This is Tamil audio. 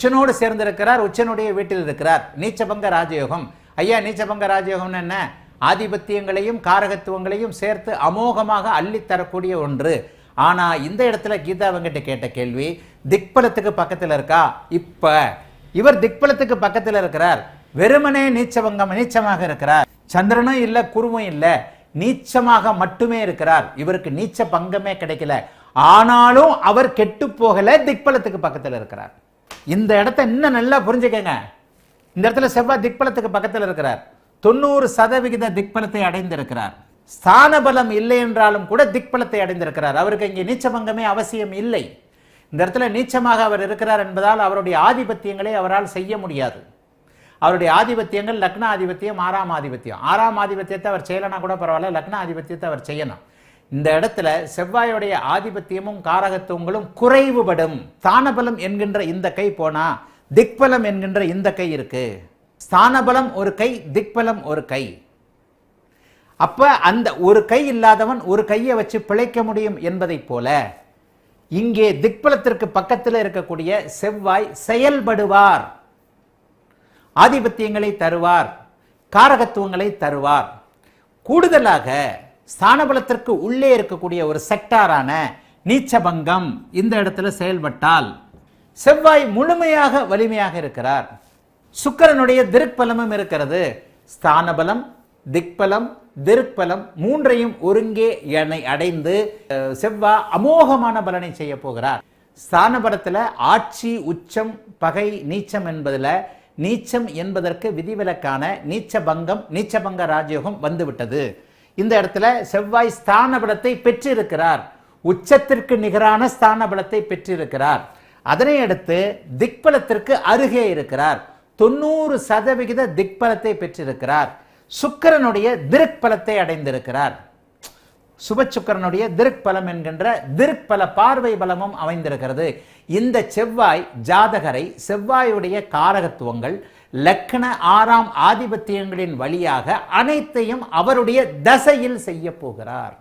உச்சனோடு சேர்ந்திருக்கிறார், உச்சனுடைய வீட்டில் இருக்கிறார். நீச்சபங்க ராஜயோகம். ஐயா, நீச்சபங்க ராஜயோகம் என்ன? ஆதிபத்தியங்களையும் காரகத்துவங்களையும் சேர்த்து அமோகமாக அள்ளித்தரக்கூடிய ஒன்று. ஆனா இந்த இடத்துல கீதா வெங்கட்ட கேட்ட கேள்வி, திக்பலத்துக்கு பக்கத்தில் இருக்கா? இப்ப இவர் திக்பலத்துக்கு பக்கத்தில் இருக்கிறார், வெறுமனே நீச்சமாக இருக்கிறார். சந்திரனும் இல்ல, குருவும் இல்ல, நீச்சமாக மட்டுமே இருக்கிறார். இவருக்கு நீச்ச பங்கமே கிடைக்கல. ஆனாலும் அவர் கெட்டு போகல, திக்பலத்துக்கு பக்கத்தில் இருக்கிறார். இந்த இடத்தை இன்னும் நல்லா புரிஞ்சுக்கங்க. இந்த இடத்துல செவ்வாய் திக்பலத்துக்கு பக்கத்தில் இருக்கிறார், 90% திக்பலத்தை அடைந்திருக்கிறார். ஸ்தான பலம் இல்லை என்றாலும் கூட திக்பலத்தை அடைந்திருக்கிறார். அவருக்கு இங்கே நீச்சபங்கமே அவசியம் இல்லை. இந்த இடத்துல நீச்சமாக அவர் இருக்கிறார் என்பதால் அவருடைய ஆதிபத்தியங்களை அவரால் செய்ய முடியாது. அவருடைய ஆதிபத்தியங்கள் லக்ன ஆதிபத்தியம், 6ஆம் ஆதிபத்தியம். 6ஆம் ஆதிபத்தியத்தை அவர் செய்யலனா கூட பரவாயில்ல, லக்ன ஆதிபத்தியத்தை அவர் செய்யணும். இந்த இடத்துல செவ்வாயுடைய ஆதிபத்தியமும் காரகத்துவங்களும் குறைவுபடும். ஸ்தானபலம் என்கின்ற இந்த கை போனா திக்பலம் என்கின்ற இந்த கை இருக்கு. ஸ்தானபலம் ஒரு கை, திக்பலம் ஒரு கை. அப்ப அந்த ஒரு கை இல்லாதவன் ஒரு கையை வச்சு பிழைக்க முடியும் என்பதை போல இங்கே திக்பலத்திற்கு பக்கத்தில் இருக்கக்கூடிய செவ்வாய் செயல்படுவார், ஆதிபத்தியங்களை தருவார், காரகத்துவங்களை தருவார். கூடுதலாக ஸ்தானபலத்திற்கு உள்ளே இருக்கக்கூடிய ஒரு செக்டாரான நீச்சபங்கம் இந்த இடத்துல செயல்பட்டால் செவ்வாய் முழுமையாக வலிமையாக இருக்கிறார். சுக்கிரனுடைய திருக்பலமும் இருக்கிறது. ஸ்தானபலம், திக்பலம், திருக்பலம் மூன்றையும் ஒருங்கே அடைந்து செவ்வாய் அமோகமான பலனை செய்ய போகிறார். ஸ்தானபலத்தில் ஆட்சி, உச்சம், பகை, நீச்சம் என்பதில் நீச்சம் என்பதற்கு விதிவிலக்கான நீச்சபங்கம், நீச்சபங்க ராஜயோகம் வந்துவிட்டது. இந்த இடத்துல செவ்வாய் ஸ்தானபலத்தை பெற்றிருக்கிறார், உச்சத்திற்கு நிகரான ஸ்தானபலத்தை பெற்றிருக்கிறார். அதனை அடுத்து திக்பலத்திற்கு அருகே இருக்கிறார், 90% திக்பலத்தை பெற்றிருக்கிறார். சுக்கிரனுடைய திருக்பலத்தை அடைந்திருக்கிறார். சுபசுக்கிரனுடைய திருக்பலம் என்கின்ற திருக்பல பார்வை பலமும் அமைந்திருக்கிறது. இந்த செவ்வாய் ஜாதகரை செவ்வாயுடைய காரகத்துவங்கள் லக்ன 6ஆம் ஆதிபத்தியங்களின் வழியாக அனைத்தையும் அவருடைய தசையில் செய்ய போகிறார்.